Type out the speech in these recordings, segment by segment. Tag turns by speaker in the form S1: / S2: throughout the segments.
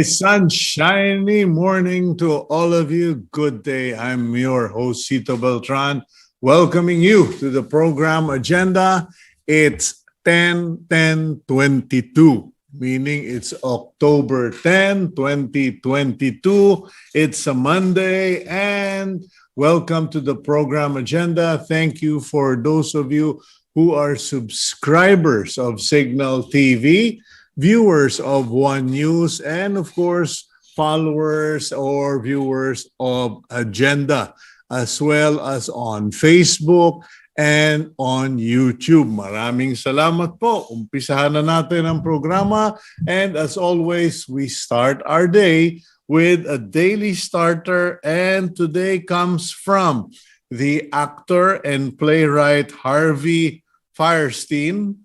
S1: sunshiny morning to all of you. Good day. I'm your host, Cito Beltran, welcoming you to the program agenda. It's 10-10-22, meaning it's October 10, 2022. It's a Monday, and welcome to the program agenda. Thank you for those of you who are subscribers of Cignal TV, viewers of One News, and of course, followers or viewers of Agenda, as well as on Facebook and on YouTube. Maraming salamat po. Umpisahan na natin ang programa. And as always, we start our day with a daily starter. And today comes from the actor and playwright Harvey Fierstein.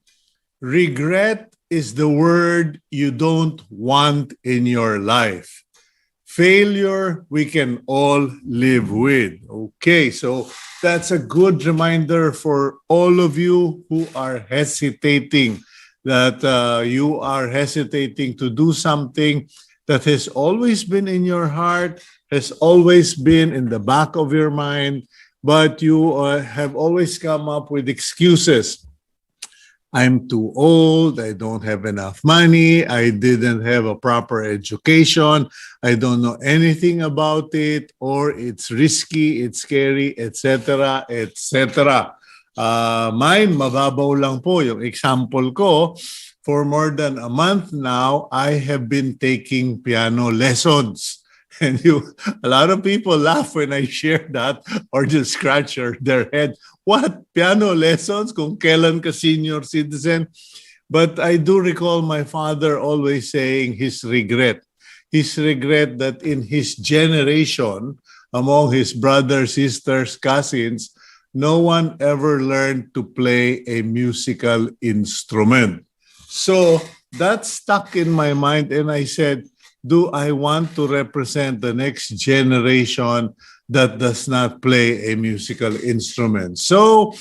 S1: Regret is the word you don't want in your life. Failure, we can all live with. Okay, so that's a good reminder for all of you who are hesitating, that you are hesitating to do something that has always been in your heart, has always been in the back of your mind, but you have always come up with excuses. I'm too old, I don't have enough money, I didn't have a proper education, I don't know anything about it, or it's risky, it's scary, etc., etc. Mine, mababaw lang po yung example ko. For more than a month now, I have been taking piano lessons. And a lot of people laugh when I share that or just scratch their head. What? Piano lessons? Kung kailan ka senior citizen? But I do recall my father always saying his regret. His regret that in his generation, among his brothers, sisters, cousins, no one ever learned to play a musical instrument. So that stuck in my mind, and I said, do I want to represent the next generation that does not play a musical instrument? So,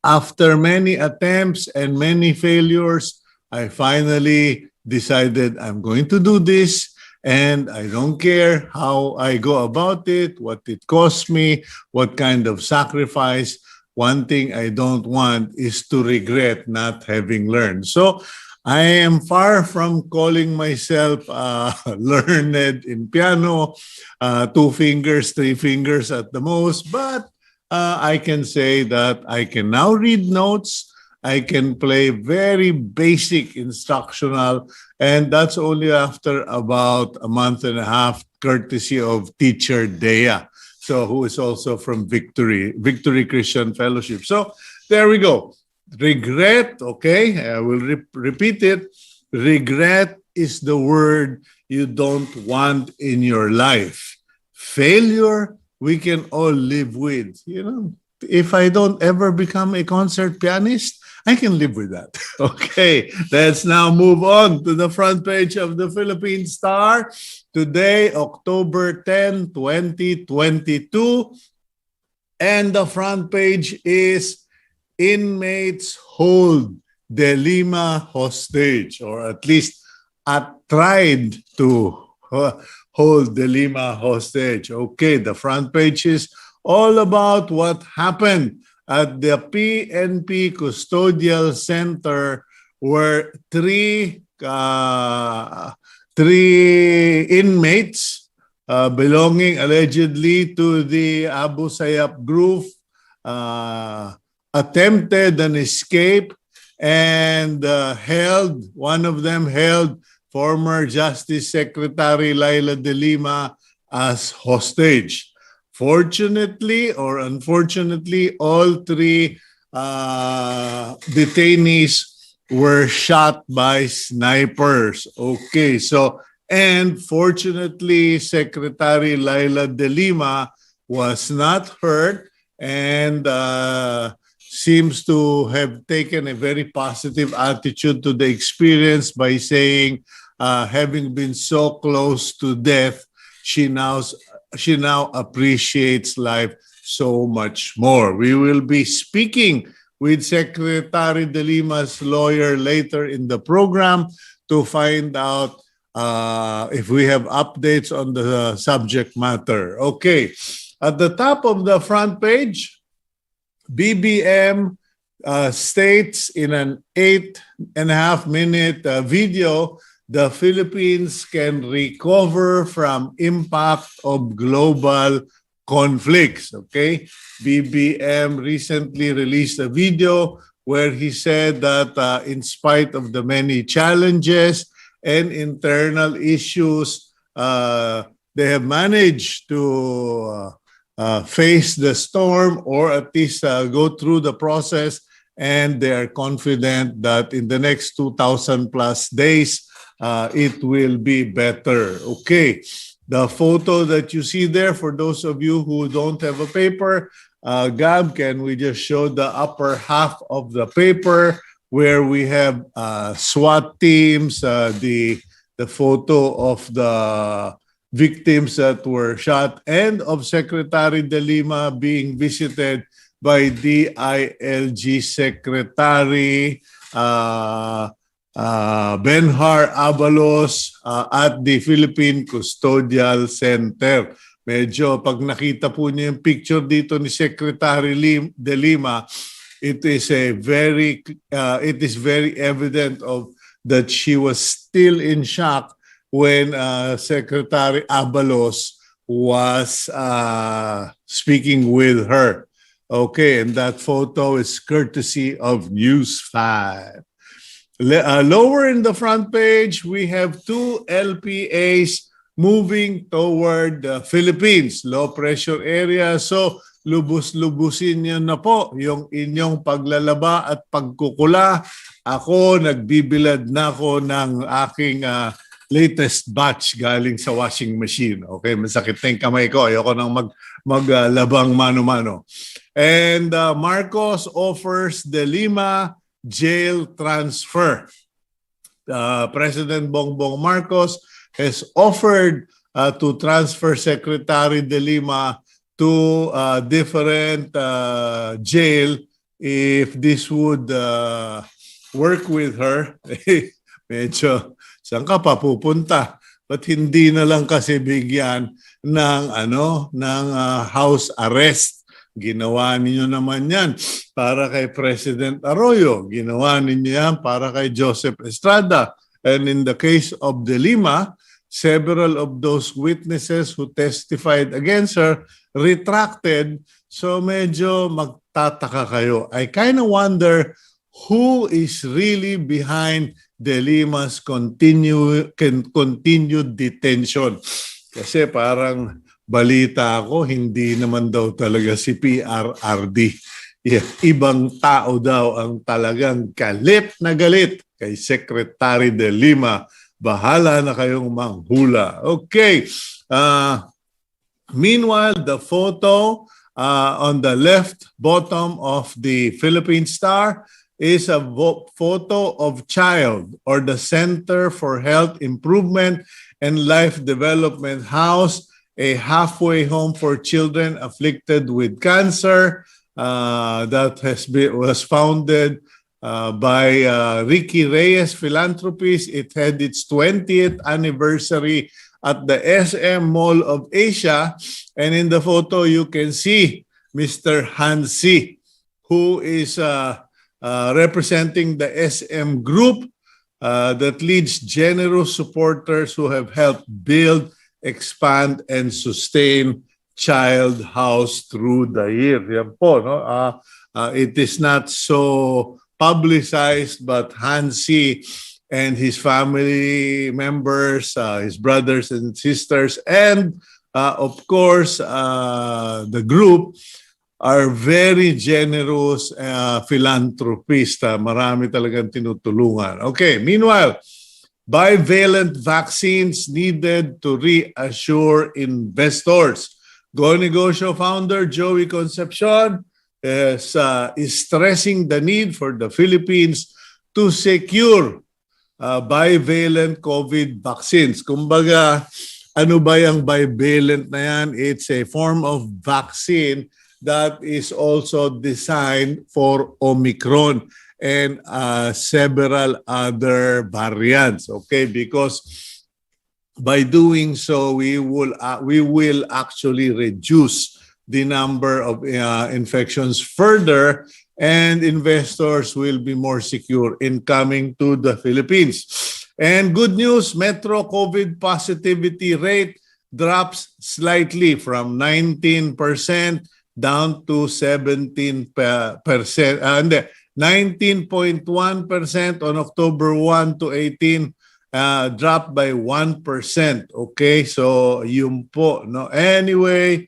S1: after many attempts and many failures, I finally decided I'm going to do this, and I don't care how I go about it, what it costs me, what kind of sacrifice. One thing I don't want is to regret not having learned. So, I am far from calling myself learned in piano, 2 fingers, 3 fingers at the most, but I can say that I can now read notes, I can play very basic instructional, and that's only after about a month and a half, courtesy of teacher Dea, so who is also from Victory Christian Fellowship. So there we go. Regret, okay, I will repeat it. Regret is the word you don't want in your life. Failure, we can all live with. You know, if I don't ever become a concert pianist, I can live with that. Okay, let's now move on to the front page of the Philippine Star. Today, October 10, 2022. And the front page is inmates hold De Lima hostage, or at least tried to hold De Lima hostage. Okay, the front page is all about what happened at the PNP Custodial Center, where three inmates belonging allegedly to the Abu Sayyaf group attempted an escape and one of them held former Justice Secretary Leila de Lima as hostage. Fortunately or unfortunately, all 3 detainees were shot by snipers. Okay, so, and fortunately, Secretary Leila de Lima was not hurt and seems to have taken a very positive attitude to the experience by saying, having been so close to death, she now appreciates life so much more. We will be speaking with Secretary de Lima's lawyer later in the program to find out if we have updates on the subject matter. Okay. At the top of the front page, BBM states in an 8.5-minute video, the Philippines can recover from impact of global conflicts. Okay, BBM recently released a video where he said that in spite of the many challenges and internal issues, they have managed to face the storm, or at least go through the process, and they are confident that in the next 2,000 plus days, it will be better. Okay, the photo that you see there, for those of you who don't have a paper, Gab, can we just show the upper half of the paper where we have SWAT teams, the photo of the victims that were shot, and of Secretary De Lima being visited by DILG Secretary Benhar Abalos at the PNP Custodial Center. Medyo pag nakita po niyo yung picture dito ni Secretary De Lima, it is very evident that she was still in shock when Secretary Abalos was speaking with her. Okay, and that photo is courtesy of News 5. Lower in the front page, we have two LPAs moving toward the Philippines, low pressure area. So, lubus-lubusin niyo na po yung inyong paglalaba at pagkukula. Ako, nagbibilad na ako ng aking latest batch galing sa washing machine. Okay, masakit na yung kamay ko. Ayoko nang maglabang mano-mano. And Marcos offers De Lima jail transfer. President Bongbong Marcos has offered to transfer Secretary De Lima to different jail if this would work with her. Medyo, saan ka pa pupunta? But hindi na lang kasi bigyan ng house arrest. Ginawa ninyo naman yan para kay President Arroyo. Ginawa ninyo yan para kay Joseph Estrada. And in the case of De Lima, several of those witnesses who testified against her retracted. So medyo magtataka kayo. I kind of wonder who is really behind De Lima's continued detention. Kasi parang balita ako, hindi naman daw talaga si PRRD. Yeah, ibang tao daw ang talagang galit na galit kay Secretary De Lima. Bahala na kayong manghula. Okay. Meanwhile, the photo on the left bottom of the Philippine Star is a photo of CHILD, or the Center for Health Improvement and Life Development House, a halfway home for children afflicted with cancer that was founded by Ricky Reyes Philanthropies. It had its 20th anniversary at the SM Mall of Asia. And in the photo, you can see Mr. Hansi, who is representing the SM Group that leads generous supporters who have helped build, expand, and sustain Child House through the year. Yan po, no? It is not so publicized, but Hansi and his family members, his brothers and sisters, and of course, the group are very generous philanthropists. Marami talagang tinutulungan. Okay, meanwhile, bivalent vaccines needed to reassure investors. Go Negosyo founder Joey Concepcion is stressing the need for the Philippines to secure bivalent COVID vaccines. Kumbaga, ano ba yung bivalent na yan? It's a form of vaccine that is also designed for Omicron and several other variants. Okay, because by doing so, we will actually reduce the number of infections further, and investors will be more secure in coming to the Philippines. And good news, Metro COVID positivity rate drops slightly from 19% down to 17%. 19.1% on October 1 to 18, dropped by 1%. Okay, so yun po. No? Anyway,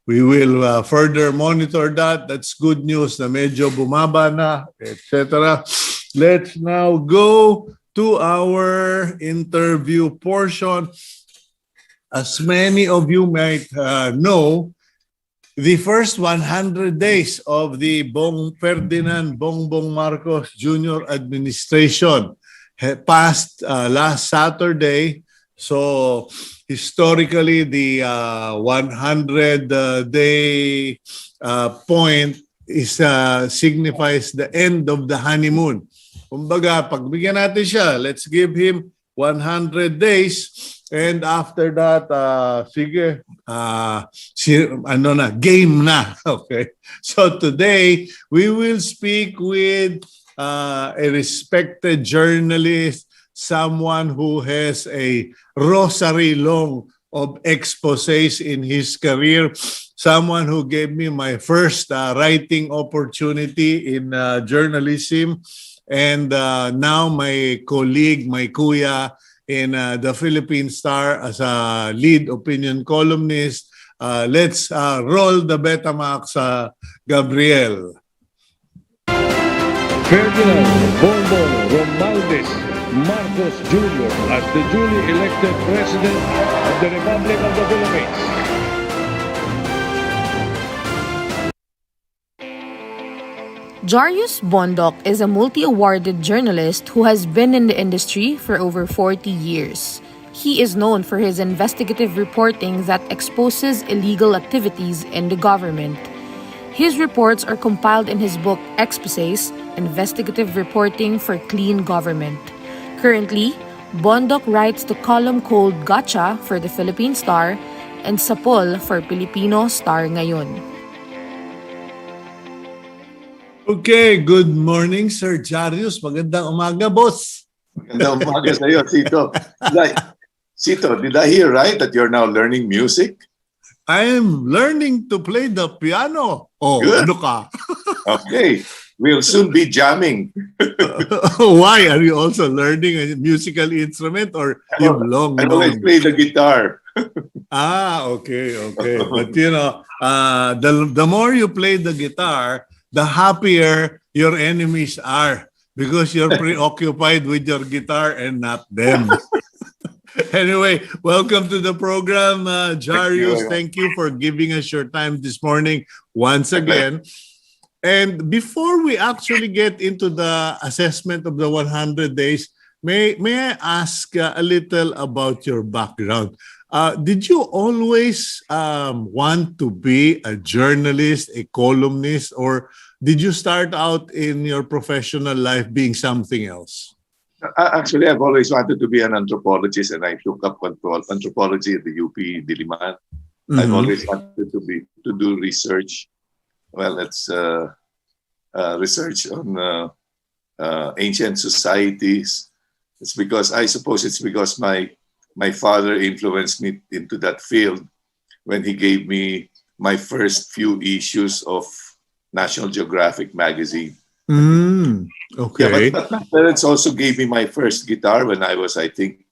S1: we will further monitor that. That's good news na medyo bumaba na, etc. Let's now go to our interview portion. As many of you might know, the first 100 days of the Ferdinand Bongbong Marcos Jr. administration passed last Saturday. So historically, the 100-day point signifies the end of the honeymoon. Kumbaga, pagbigyan natin siya, let's give him 100 days. And after that, sige, game na. Okay. So today, we will speak with a respected journalist, someone who has a rosary long of exposés in his career, someone who gave me my first writing opportunity in journalism, and now my colleague, my kuya, in the Philippine Star as a lead opinion columnist. Let's roll the Betamax, Gabriel.
S2: Ferdinand Bongbong Marcos Jr. as the duly elected President of the Republic of the Philippines.
S3: Jarius Bondoc is a multi-awarded journalist who has been in the industry for over 40 years. He is known for his investigative reporting that exposes illegal activities in the government. His reports are compiled in his book Exposés, Investigative Reporting for Clean Government. Currently, Bondoc writes the column called Gotcha for the Philippine Star and Sapol for Filipino Star Ngayon.
S1: Okay, good morning, Sir Jarius. Magandang umaga, boss.
S4: Magandang umaga sa iyo, Cito. Cito, did I hear right that you're now learning music?
S1: I am learning to play the piano. Oh,
S4: Good.
S1: ano ka?
S4: Okay, we'll soon be jamming.
S1: Why? Are you also learning a musical instrument or you've long
S4: I always
S1: known?
S4: play the guitar.
S1: Okay. But you know, the more you play the guitar, the happier your enemies are because you're preoccupied with your guitar and not them. Anyway, welcome to the program, Jarius. Thank you for giving us your time this morning once again. And before we actually get into the assessment of the 100 days, may I ask a little about your background? Did you always want to be a journalist, a columnist, or did you start out in your professional life being something else?
S4: Actually, I've always wanted to be an anthropologist, and I took up anthropology at the UP de Lima. I've always wanted to do research. Well, it's research on ancient societies. I suppose it's because my father influenced me into that field when he gave me my first few issues of National Geographic magazine.
S1: Okay.
S4: Yeah, but my parents also gave me my first guitar when I was, I think,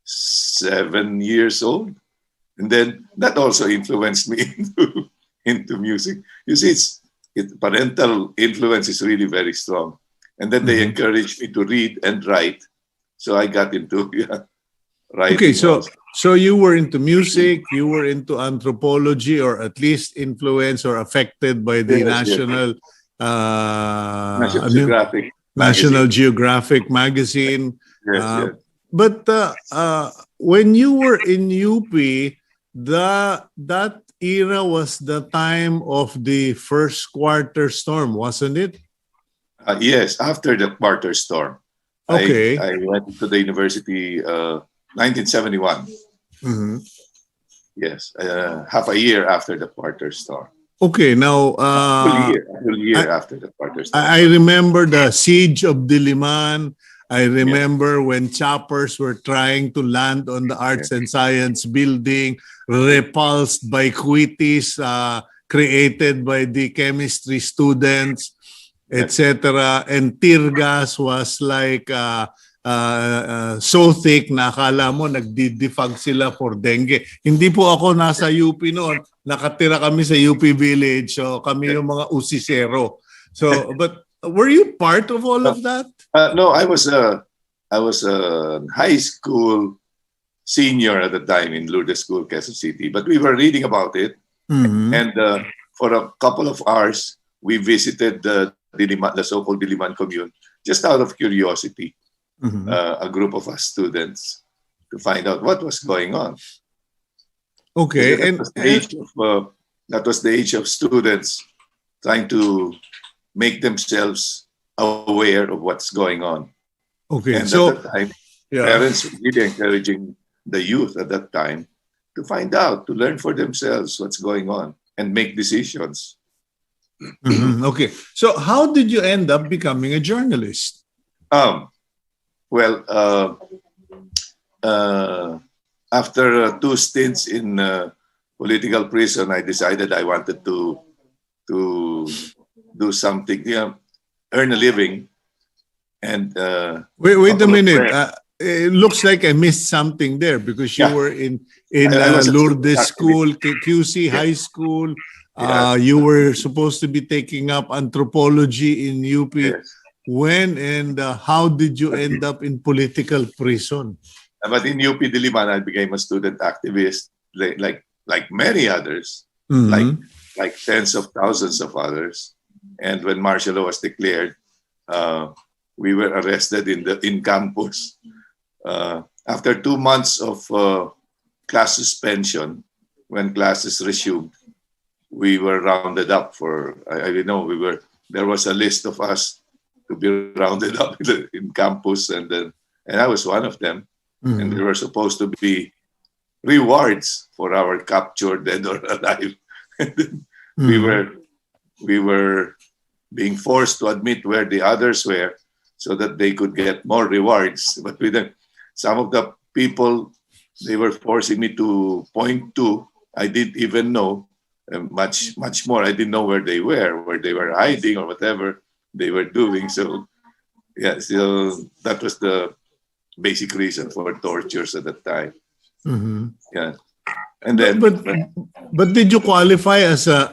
S4: 7 years old. And then that also influenced me into music. You see, parental influence is really very strong. And then they encouraged me to read and write. So I got into writing.
S1: Okay, so you were into music, you were into anthropology, or at least influenced or affected by the
S4: National
S1: Geographic magazine.
S4: Yes.
S1: But when you were in UP, that era was the time of the first quarter storm, wasn't it?
S4: Yes, after the quarter storm.
S1: Okay.
S4: I went to the university 1971.
S1: Mhm.
S4: Yes, half a year after the quarter storm.
S1: Okay, now
S4: Full year after the quarter storm.
S1: I remember the siege of Diliman. I remember when choppers were trying to land on the Arts and Science building, repulsed by quitties created by the chemistry students, etc. And tear gas was like so thick na akala mo nagdidifag sila for dengue. Hindi po ako nasa UP noon. Nakatira kami sa UP Village. So kami yung mga usisero. So, but were you part of all of that?
S4: No, I was a high school senior at the time in Lourdes School, Quezon City. But we were reading about it.
S1: Mhm.
S4: And for a couple of hours, we visited the so-called Diliman commune, just out of curiosity.
S1: Mhm.
S4: A group of us students to find out what was going on.
S1: Okay.
S4: That was the age of students trying to make themselves aware of what's going on.
S1: Okay.
S4: And
S1: So
S4: at that time,
S1: yeah.
S4: parents were really encouraging the youth at that time to find out, to learn for themselves what's going on and make decisions.
S1: Mhm. Okay. So how did you end up becoming a journalist?
S4: Well, after 2 stints in political prison, I decided I wanted to do something, earn a living. And
S1: Wait a
S4: couple of
S1: minute.
S4: friends.
S1: It looks like I missed something there because you
S4: Yeah.
S1: were in
S4: I was a
S1: Lourdes
S4: student
S1: School, QC High School.
S4: Yes.
S1: You were supposed to be taking up anthropology in UP.
S4: Yes.
S1: When and how did you end up in political prison?
S4: But in UP Diliman, I became a student activist, like many others,
S1: Mhm.
S4: like tens of thousands of others. And when martial law was declared, we were arrested in campus. After 2 months of class suspension, when classes resumed, we were rounded up for. There was a list of us to be rounded up in campus, and I was one of them. And there were supposed to be rewards for our capture, dead or alive. We were being forced to admit where the others were, so that they could get more rewards. But some of the people they were forcing me to point to, I didn't even know. Much more, I didn't know where they were hiding or whatever they were doing. So that was the basic reason for tortures at that time.
S1: Mhm.
S4: Yeah. And then
S1: But did you qualify as a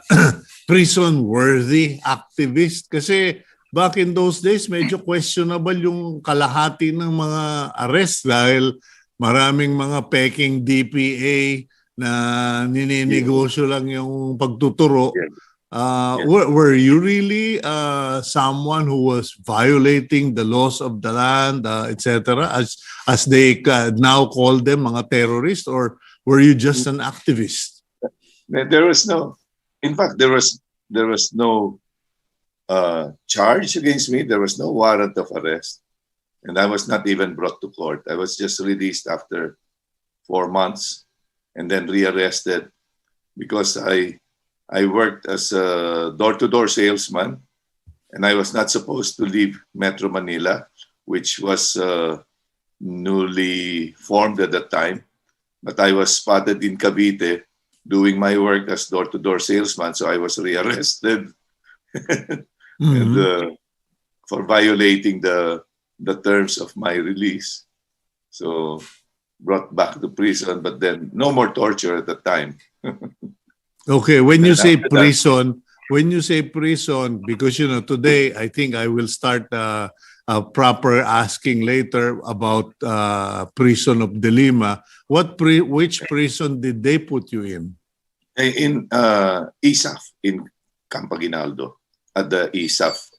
S1: prison-worthy activist? Kasi back in those days, medyo questionable yung kalahati ng mga arrest dahil maraming mga peking DPA na nininegosyo lang yung pagtuturo. Were you really someone who was violating the laws of the land, etc., as they now call them, mga terrorists, or were you just an activist?
S4: there was no charge against me. There was no warrant of arrest, and I was not even brought to court. I was just released after 4 months, and then rearrested because I worked as a door-to-door salesman, and I was not supposed to leave Metro Manila, which was newly formed at that time. But I was spotted in Cavite doing my work as door-to-door salesman, so I was rearrested and, for violating the terms of my release. So brought back to prison, but then no more torture at the time.
S1: Okay, when you say prison, because today I think I will start a proper asking later about prison of De Lima. Which prison did they put you in?
S4: In ISAF in Camp Aguinaldo, at the ISAF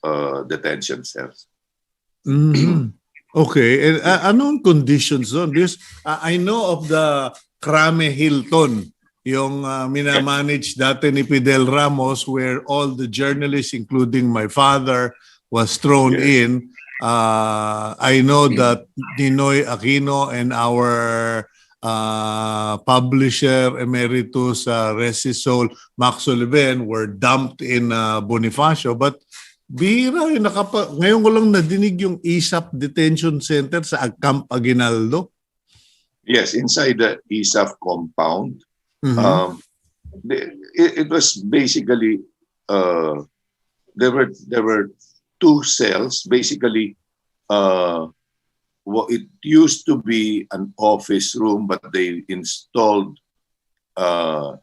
S4: detention cells.
S1: Mhm. Okay, and anong conditions doon? Because I know of the Crame Hilton, yung minamanage dati ni Fidel Ramos, where all the journalists, including my father, was thrown in. I know that Ninoy Aquino and our publisher emeritus Resisol Max Sullivan were dumped in Bonifacio, but bihira yung ngayon ko lang nadinig yung ISAP Detention Center sa Camp Aguinaldo.
S4: Yes, inside the ISAF compound. It was basically there were two cells. Basically, it used to be an office room, but they installed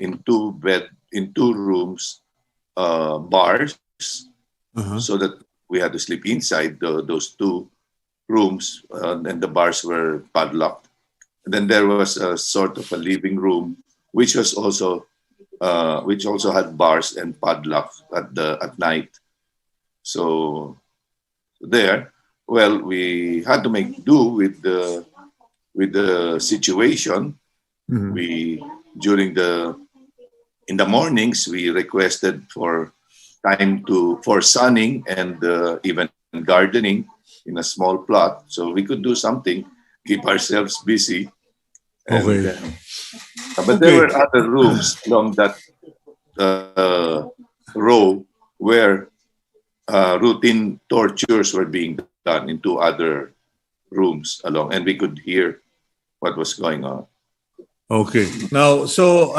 S4: in two rooms bars, so that we had to sleep inside those two rooms, and the bars were padlocked. And then there was a sort of a living room, which also had bars and padlocks at night. So there, well, we had to make do with the situation. In the mornings we requested for time for sunning and even gardening in a small plot, so we could do something, keep ourselves busy.
S1: Okay.
S4: But there were other rooms along that row where routine tortures were being done in two other rooms along, and we could hear what was going on.
S1: Okay. Now, so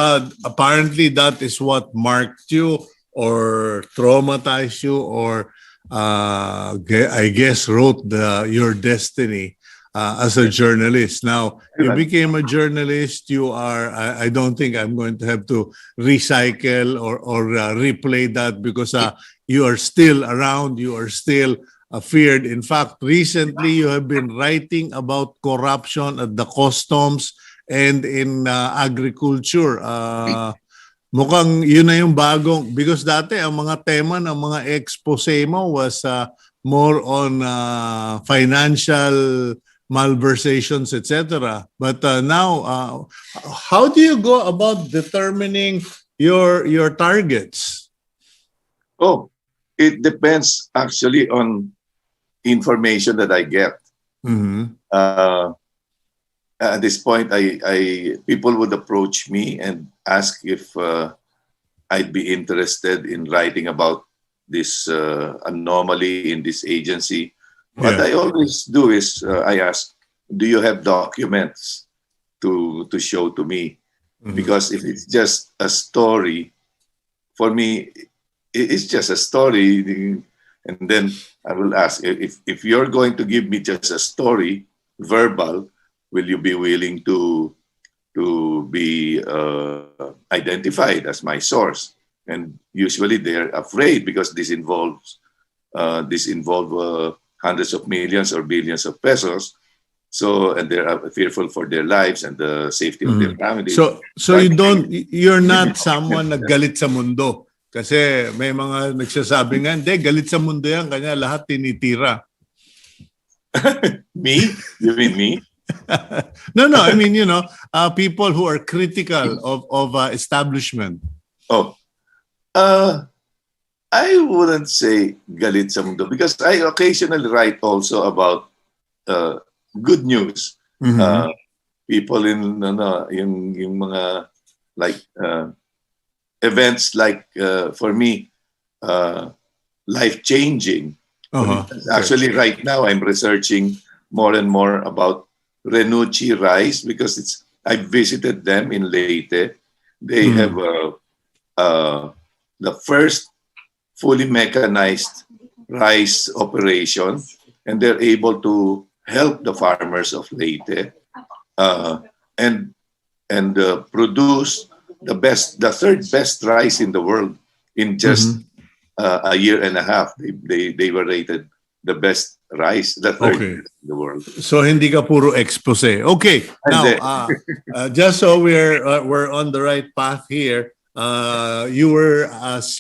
S1: apparently that is what marked you or traumatized you, or I guess wrote your destiny as a journalist. Now, you became a journalist. You are, I don't think I'm going to have to recycle or replay that, because you are still around. You are still feared. In fact, recently you have been writing about corruption at the customs and in agriculture. Mukhang yun na yung bagong, because dati ang mga tema ng mga expose mo was more on financial malversations, etc. But now, how do you go about determining your targets?
S4: Oh, it depends actually on information that I get. At this point, people would approach me and ask if I'd be interested in writing about this anomaly in this agency. What I always do is I ask, do you have documents to show to me? Because if it's just a story, for me, it's just a story. And then I will ask, if you're going to give me just a story, verbal, will you be willing to be identified as my source? And usually they're afraid, because this involves hundreds of millions or billions of pesos. So, and they're fearful for their lives and the safety of their families.
S1: So you're not someone na galit sa mundo. Kasi may mga nagsasabi nga, hindi, galit sa mundo yan, kanya lahat tinitira.
S4: Me? You mean me?
S1: No, I mean, people who are critical of establishment.
S4: Oh, I wouldn't say galit sa mundo, because I occasionally write also about good news. People in yung mga like events like for me life-changing. Actually, right now I'm researching more and more about Renucci rice, because I visited them in Leyte. They have the first fully mechanized rice operation, and they're able to help the farmers of Leyte and produce the third best rice in the world in just a year and a half. They were rated the best rice, the third best in the world.
S1: So hindi ka puro expose. Okay. Now, just so we're on the right path here, you were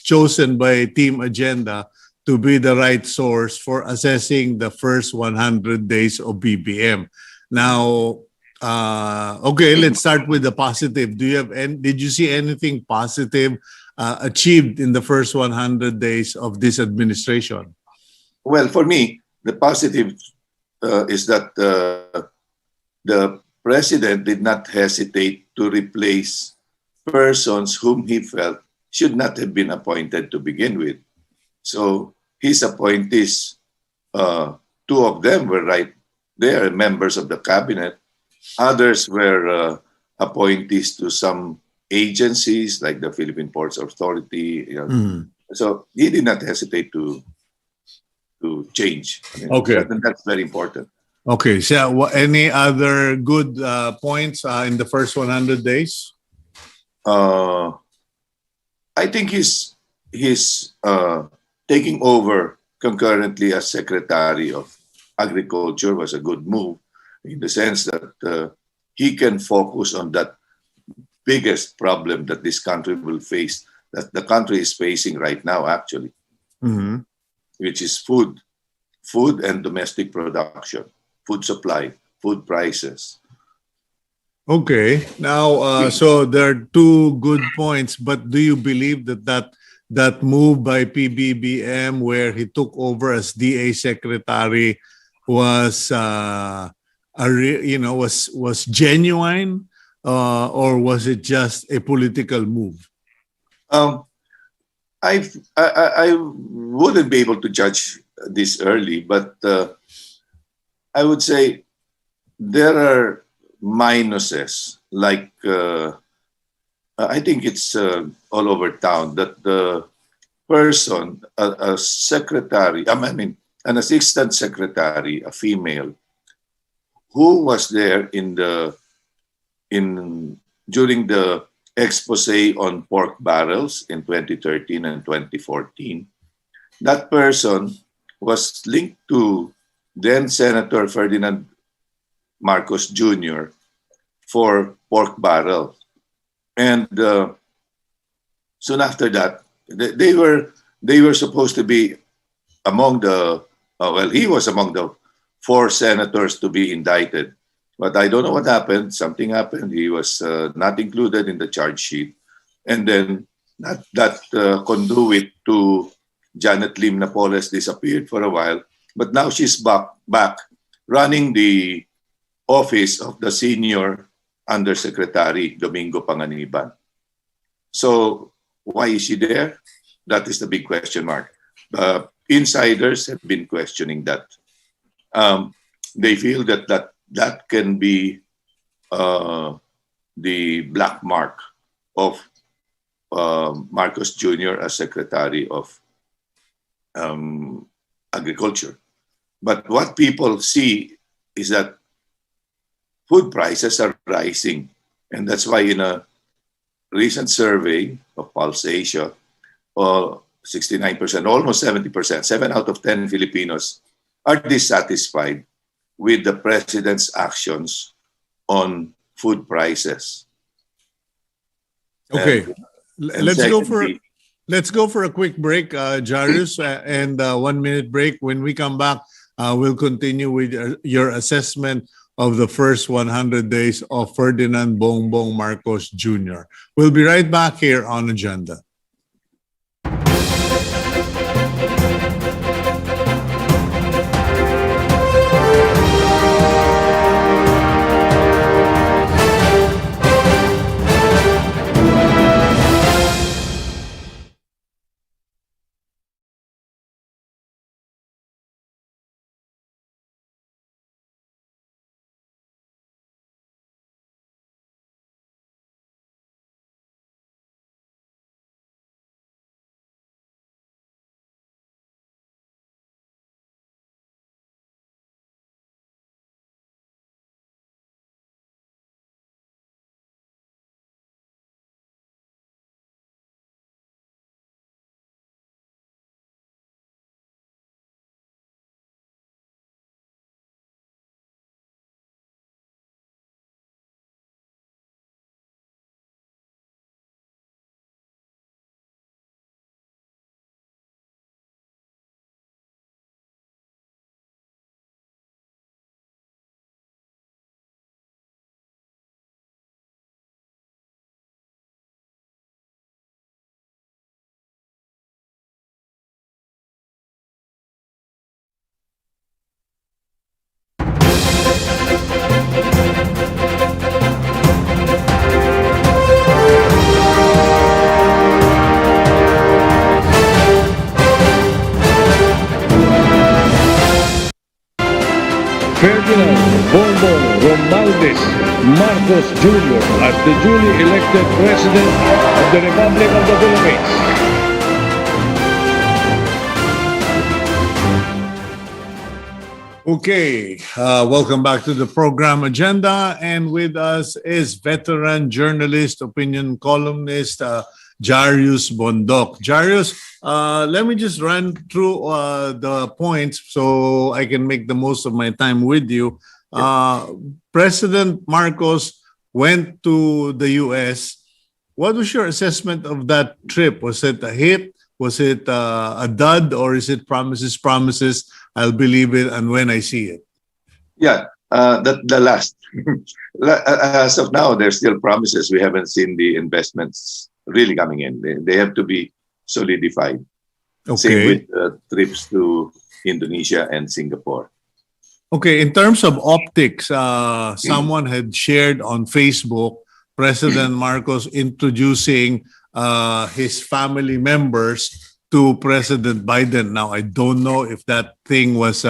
S1: chosen by Team Agenda to be the right source for assessing the first 100 days of BBM. Now, let's start with the positive. Did you see anything positive achieved in the first 100 days of this administration?
S4: Well, for me, the positive is that the president did not hesitate to replace persons whom he felt should not have been appointed to begin with. So his appointees, two of them were right there, members of the cabinet. Others were appointees to some agencies like the Philippine Ports Authority. You know. So he did not hesitate to change. I mean,
S1: Okay.
S4: that's very important.
S1: Okay. So, any other good points in the first 100 days?
S4: I think he's taking over concurrently as Secretary of Agriculture was a good move in the sense that he can focus on that biggest problem that this country will face, that the country is facing right now, actually, which is food and domestic production, food supply, food prices.
S1: Okay. Now, so there are two good points, but do you believe that move by PBBM where he took over as DA secretary was was genuine, or was it just a political move?
S4: I wouldn't be able to judge this early, but I would say there are minuses. Like I think it's all over town that the person, a secretary, an assistant secretary, a female, who was there during the expose on pork barrels in 2013 and 2014. That person was linked to then Senator Ferdinand Marcos Jr. for pork barrel. And soon after that, they were supposed to be among the, he was among the 4 senators to be indicted. But I don't know what happened. Something happened. He was not included in the charge sheet. And then that conduit to Janet Lim Napoles disappeared for a while. But now she's back running the office of the senior undersecretary, Domingo Panganiban. So why is she there? That is the big question mark. Insiders have been questioning that. They feel that can be the black mark of Marcos Jr. as Secretary of Agriculture. But what people see is that food prices are rising. And that's why in a recent survey of Pulse Asia, 69%, almost 70%, 7 out of 10 Filipinos are dissatisfied with the president's actions on food prices.
S1: Okay,
S4: And
S1: let's go for a quick break, Jarius, and 1 minute break. When we come back, we'll continue with your assessment of the first 100 days of Ferdinand Bongbong Marcos Jr. We'll be right back here on Agenda.
S2: Romualdez Marcos Jr. as the duly elected President of the Republic of the Philippines.
S1: Okay, welcome back to the program agenda. And with us is veteran journalist, opinion columnist, Jarius Bondoc. Jarius, let me just run through the points so I can make the most of my time with you. President Marcos went to the U.S. What was your assessment of that trip? Was it a hit? Was it a dud? Or is it promises, promises? I'll believe it and when I see it.
S4: Yeah, the last. As of now, there's still promises. We haven't seen the investments really coming in. They have to be solidified.
S1: Okay.
S4: Same with trips to Indonesia and Singapore.
S1: Okay, in terms of optics, someone had shared on Facebook President Marcos introducing his family members to President Biden. Now, I don't know if that thing was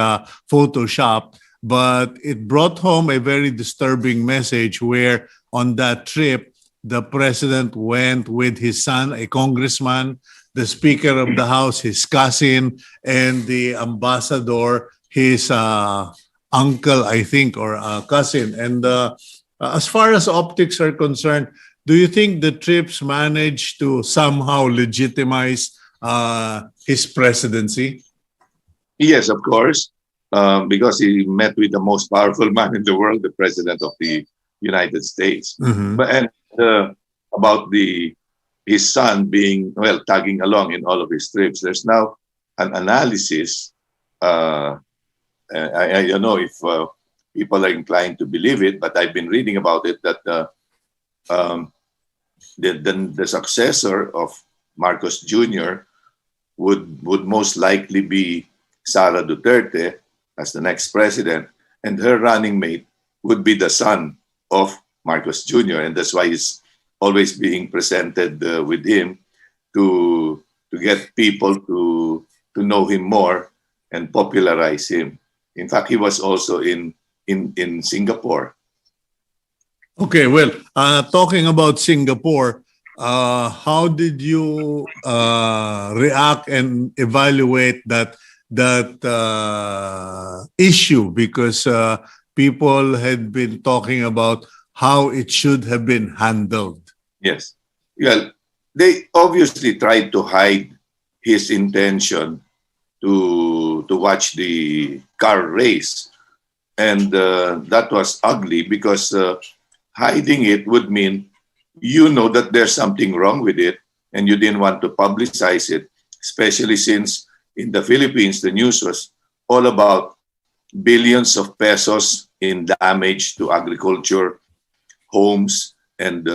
S1: photoshopped, but it brought home a very disturbing message where on that trip, the president went with his son, a congressman, the Speaker of the House, his cousin, and the ambassador, his uncle, I think, or cousin. And as far as optics are concerned, do you think the trips managed to somehow legitimize his presidency?
S4: Yes, of course, because he met with the most powerful man in the world, the President of the United States.
S1: Mm-hmm.
S4: But about his son being, well, tagging along in all of his trips, there's now an analysis. I don't know if people are inclined to believe it, but I've been reading about it that the successor of Marcos Jr. would most likely be Sara Duterte as the next president, and her running mate would be the son of Marcos Jr. And that's why he's always being presented with him to get people to know him more and popularize him. In fact, he was also in Singapore.
S1: Okay, well, talking about Singapore, how did you react and evaluate that issue? Because people had been talking about how it should have been handled.
S4: Yes. Well, they obviously tried to hide his intention to watch the car race. And that was ugly because hiding it would mean you know that there's something wrong with it and you didn't want to publicize it, especially since in the Philippines, the news was all about billions of pesos in damage to agriculture, homes, and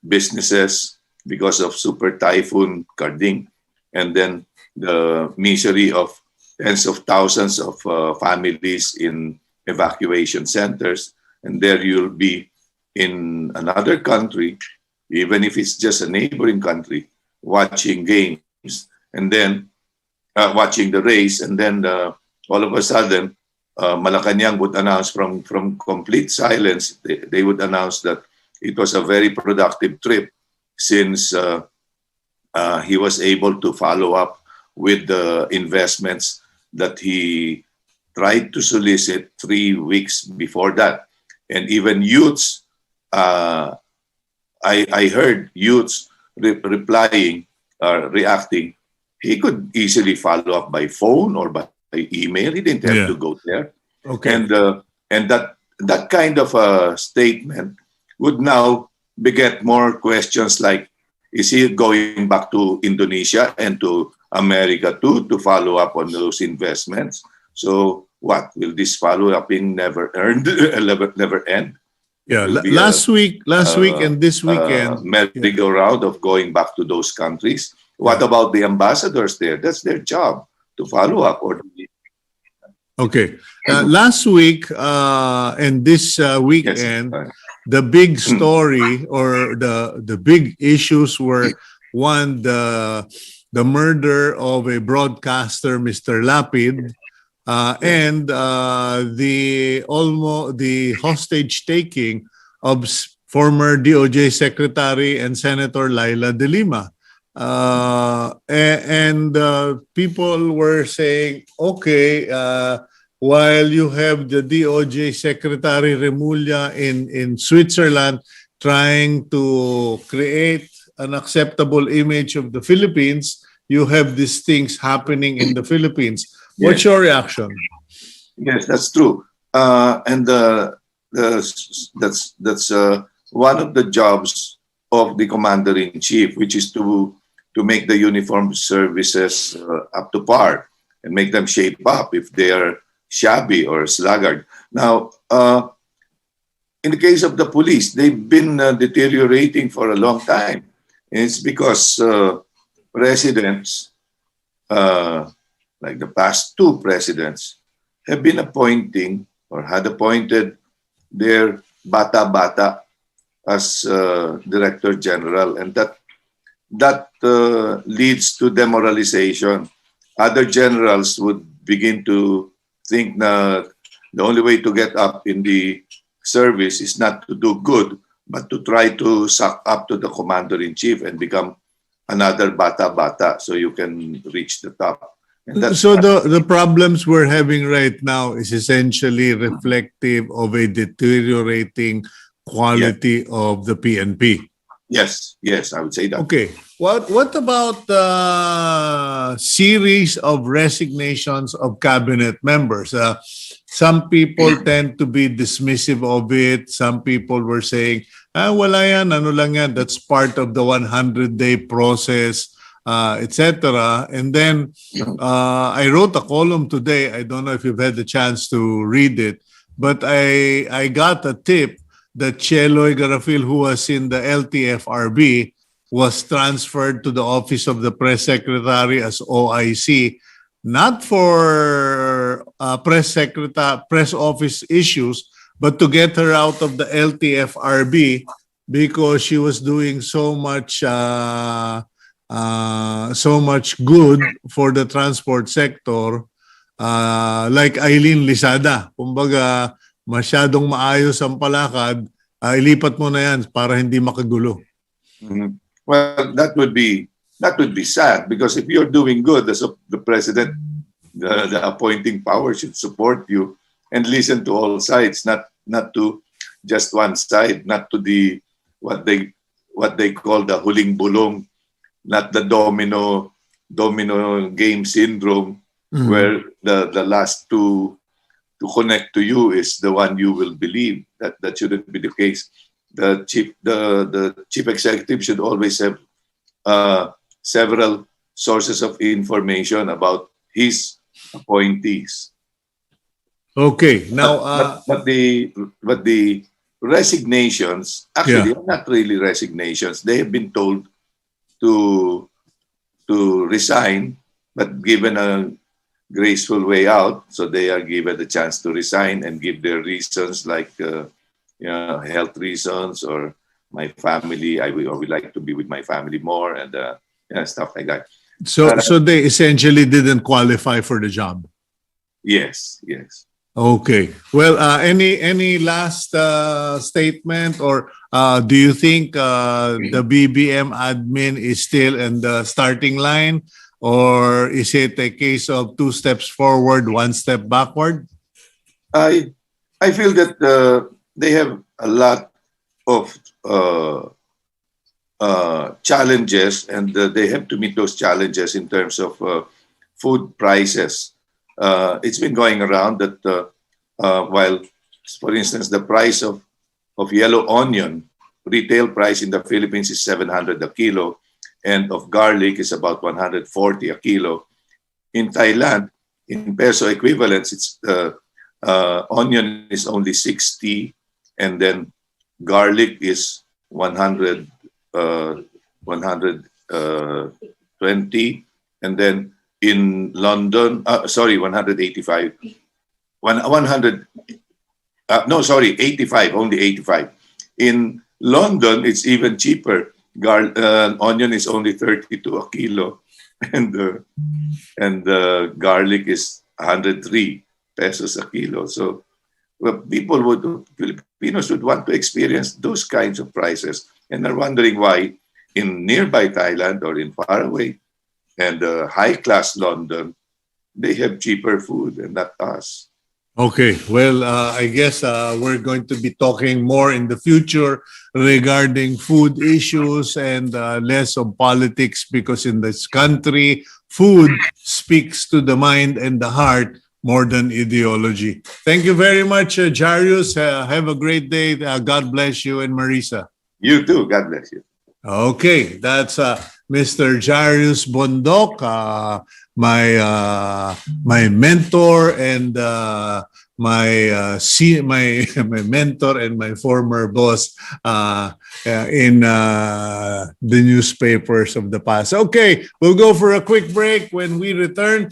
S4: businesses because of Super Typhoon Karding, and then the misery of tens of thousands of families in evacuation centers. And there you'll be in another country, even if it's just a neighboring country, watching games and then watching the race, and then all of a sudden, Malacanang would announce from complete silence, they would announce that it was a very productive trip since he was able to follow up with the investments that he tried to solicit 3 weeks before that. And even youths, I heard youths replying, reacting. He could easily follow up by phone or by email. He didn't have to go there.
S1: Okay.
S4: And that kind of a statement would now beget more questions like, is he going back to Indonesia and to America too to follow up on those investments? So what, will this follow-upping never end?
S1: Yeah, last week and this weekend.
S4: Merry-go-round of going back to those countries. What about the ambassadors there? That's their job to follow up.
S1: Okay. Last week and this weekend,
S4: yes.
S1: the big story or the big issues were, one, the murder of a broadcaster, Mr. Lapid, and the hostage taking of former DOJ Secretary and Senator Leila de Lima. And people were saying, okay, while you have the DOJ Secretary Remulla in Switzerland trying to create an acceptable image of the Philippines, you have these things happening in the Philippines. What's your reaction?
S4: Yes, that's true. And that's one of the jobs of the commander-in-chief, which is to make the uniformed services up to par and make them shape up if they are shabby or sluggard. Now, in the case of the police, they've been deteriorating for a long time. And it's because presidents, like the past two presidents, have been appointing or had appointed their bata-bata as Director General, and that leads to demoralization. Other generals would begin to think that the only way to get up in the service is not to do good, but to try to suck up to the commander-in-chief and become another bata-bata so you can reach the top. And
S1: so the problems we're having right now is essentially reflective of a deteriorating quality of the PNP.
S4: Yes, I would say that.
S1: Okay. What about the series of resignations of cabinet members? Some people tend to be dismissive of it. Some people were saying, wala yan, ano lang yan, that's part of the 100-day process, etc. And then I wrote a column today. I don't know if you've had the chance to read it, but I got a tip that Cheloy Garafil, who was in the LTFRB, was transferred to the office of the press secretary as OIC, not for press office issues, but to get her out of the LTFRB because she was doing so much good for the transport sector, like Eileen Lisada. Kumbaga, masyadong maayos ang palakad, ilipat mo na yan para hindi makagulo.
S4: Mm-hmm. Well, that would be sad, because if you're doing good as the president, the appointing power should support you and listen to all sides, not to just one side, not to the what they call the huling bulong, not the domino game syndrome, where the last two to connect to you is the one you will believe. That shouldn't be the case. The chief executive should always have several sources of information about his appointees.
S1: Okay, now
S4: but the resignations actually are not really resignations. They have been told to resign, but given a graceful way out, so they are given the chance to resign and give their reasons, like health reasons or my family. I would like to be with my family more, and stuff like that.
S1: So they essentially didn't qualify for the job.
S4: Yes.
S1: Okay. Well, any last statement, or do you think the BBM admin is still in the starting line, or is it a case of 2 steps forward, 1 step backward?
S4: I feel that they have a lot of challenges, and they have to meet those challenges in terms of food prices. It's been going around that while, for instance, the price of yellow onion, retail price in the Philippines is 700 a kilo, and of garlic is about 140 a kilo. In Thailand, in peso equivalents, it's onion is only 60, and then garlic is 120, and then in London, 185. 85, only 85. In London, it's even cheaper. Onion is only 32 a kilo, and garlic is 103 pesos a kilo. So well, Filipinos would want to experience those kinds of prices and are wondering why in nearby Thailand or in faraway and high-class London, they have cheaper food and not us.
S1: Okay, well, I guess we're going to be talking more in the future regarding food issues and less of politics, because in this country, food speaks to the mind and the heart more than ideology. Thank you very much, Jarius. Have a great day. God bless you, and Marisa.
S4: You too. God bless you.
S1: Okay, that's Mr. Jarius Bondoc, my mentor and my mentor and my former boss in the newspapers of the past. Okay, we'll go for a quick break. When we return,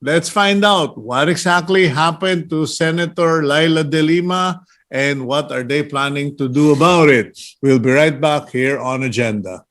S1: let's find out what exactly happened to Senator Leila de Lima and what are they planning to do about it. We'll be right back here on Agenda.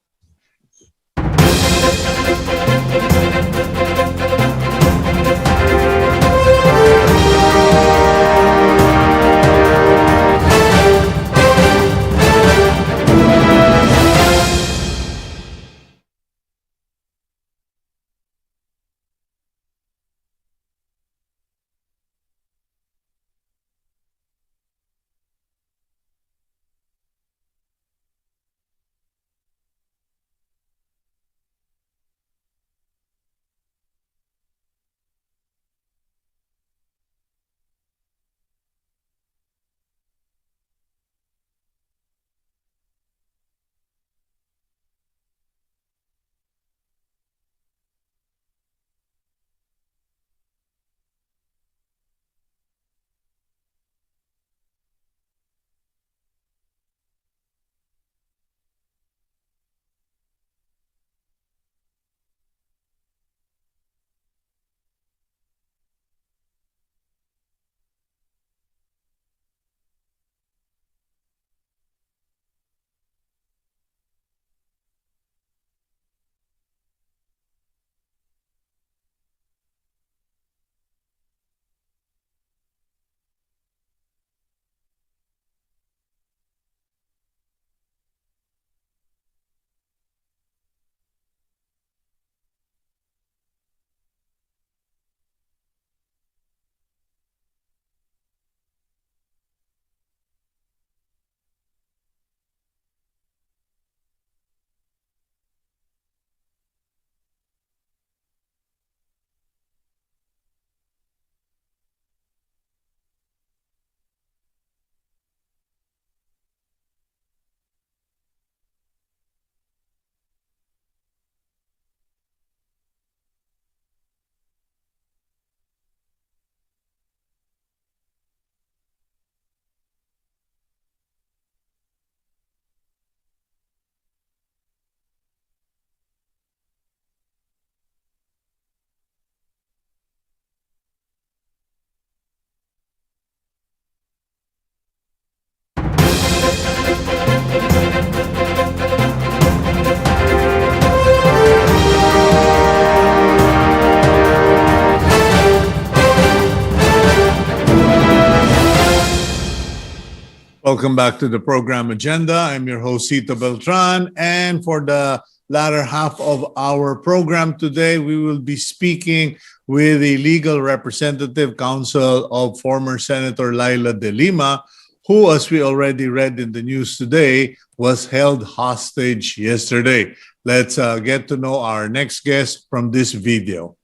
S1: Welcome back to the program Agenda. I'm your host, Cito Beltran. And for the latter half of our program today, we will be speaking with the legal representative counsel of former Senator Leila de Lima, who, as we already read in the news today, was held hostage yesterday. Let's get to know our next guest from this video.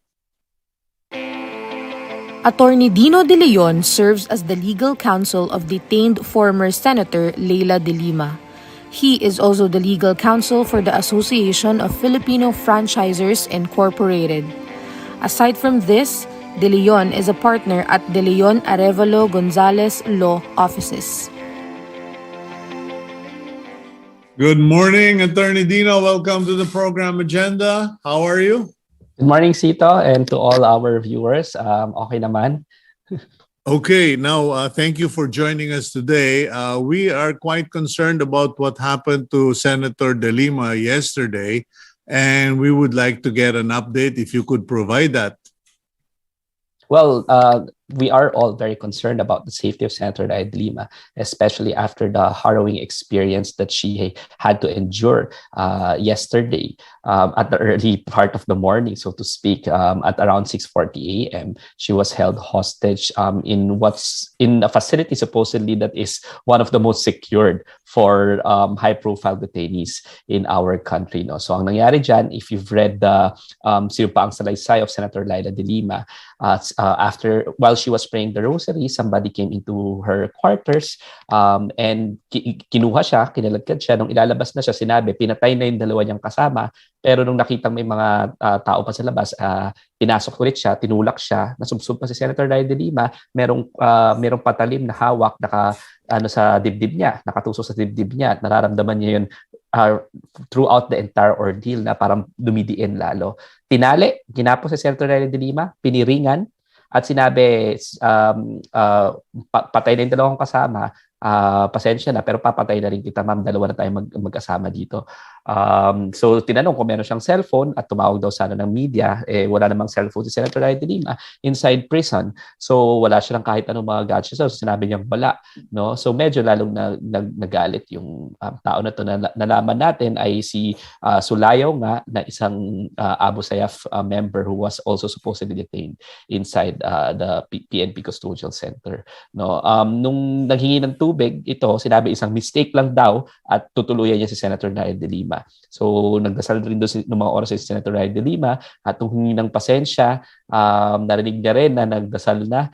S3: Attorney Dino de Leon serves as the legal counsel of detained former Senator Leila de Lima. He is also the legal counsel for the Association of Filipino Franchisers Incorporated. Aside from this, De Leon is a partner at De Leon Arevalo Gonzalez Law Offices.
S1: Good morning, Attorney Dino. Welcome to the program Agenda. How are you?
S5: Good morning, Cito, and to all our viewers. Okay naman.
S1: Okay, now thank you for joining us today. We are quite concerned about what happened to Senator De Lima yesterday, and we would like to get an update if you could provide that.
S5: Well, we are all very concerned about the safety of Senator Leila de Lima, especially after the harrowing experience that she had to endure yesterday at the early part of the morning, so to speak. At around 6:40 a.m., she was held hostage in a facility supposedly that is one of the most secured for high-profile detainees in our country. No? So ang nangyari dyan, if you've read the Sino Pa Ang Salaysay of Senator Leila de Lima, while she was praying the rosary, somebody came into her quarters and kinuha siya, kinalagkad siya. Nung ilalabas na siya, sinabi, pinatay na yung dalawa niyang kasama. Pero nung nakitang may mga tao pa sa labas, pinasok ulit siya, tinulak siya, nasubsob pa si Senator Leila de Lima, merong patalim na hawak sa dibdib niya, nakatusok sa dibdib niya, at nararamdaman niya yun throughout the entire ordeal na parang dumidiin lalo. Tinali, ginapos si Senator Leila de Lima, piniringan, at sinabi, patay na yung dalawang kasama, pasensya na, pero papatay na rin kita, ma'am, dalawa na tayo magkasama dito. So tinanong kung meron siyang cellphone at tumawag daw sana ng media, wala namang cellphone si Senator Leila de Lima inside prison. So wala siya ng kahit anong mga gadgets. So sinabi niyang wala. No? So medyo lalong nagalit yung tao na to. Nalaman natin ay si Sulayo nga, na isang Abu Sayyaf member who was also supposedly detained inside the PNP Custodial Center. No? Nung naghingi ng tubig, ito sinabi isang mistake lang daw at tutuluyan niya si Senator Leila de Lima. So nagdasal rin doon ng mga oras si Senator Leila de Lima at nung hingi ng pasensya, narinig niya rin na nagdasal na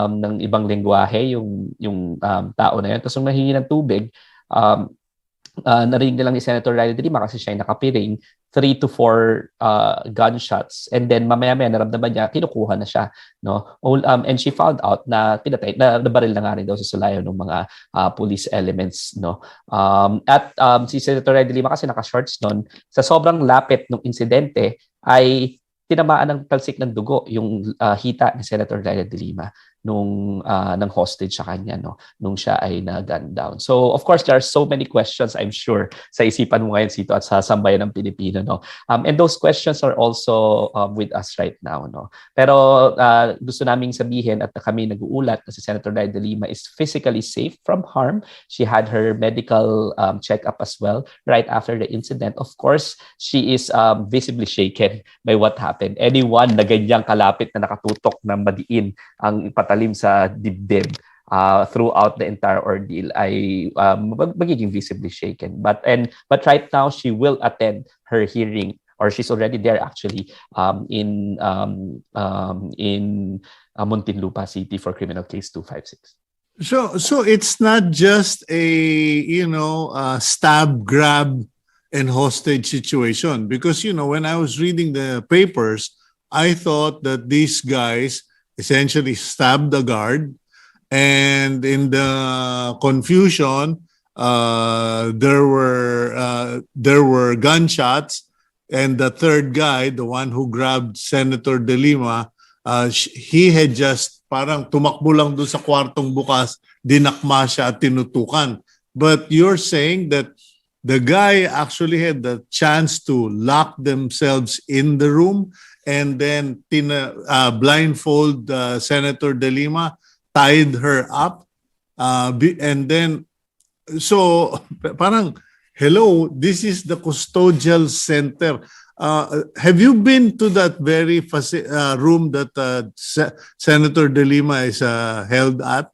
S5: ng ibang lengguwahe yung tao na yun. Tapos nung nahingi ng tubig, narinig na lang ni Senator Leila de Lima kasi siya ay nakapiring 3 to 4 gunshots, and then mamaya-maya naramdaman niya kinukuha na siya, no? And she found out na pinatay na nabaril na nga rin daw si Sulayo ng mga police elements, no? Si Senator Leila de Lima kasi naka-shorts noon, sa sobrang lapit ng insidente ay tinamaan ng talsik ng dugo yung hita ni Senator Leila de Lima nung ng hostage sa kanya, no, nung siya ay na-gun down. So of course there are so many questions, I'm sure, sa isipan mo ngayon, Cito, at sa sambayan ng Pilipino, no. And those questions are also with us right now, no. Pero gusto naming sabihin at kami nag-uulat na si Senator Leila de Lima is physically safe from harm. She had her medical check-up as well right after the incident. Of course, she is visibly shaken by what happened. Anyone na ganyang kalapit na nakatutok na madiin ang patalim sa dibdib throughout the entire ordeal ay magiging visibly shaken. But right now she will attend her hearing, or she's already there actually, in Muntinlupa City for criminal case 256.
S1: So it's not just a stab, grab, and hostage situation, because when I was reading the papers, I thought that these guys essentially stabbed the guard, and in the confusion, there were gunshots, and the third guy, the one who grabbed Senator de Lima, he had just parang tumakbo lang doon sa kwartong bukas, dinakma siya at tinutukan. But you're saying that the guy actually had the chance to lock themselves in the room and then blindfold Senator de Lima, tied her up, and then, so parang, hello, this is the custodial center. Have you been to that very room that Senator de Lima is held at?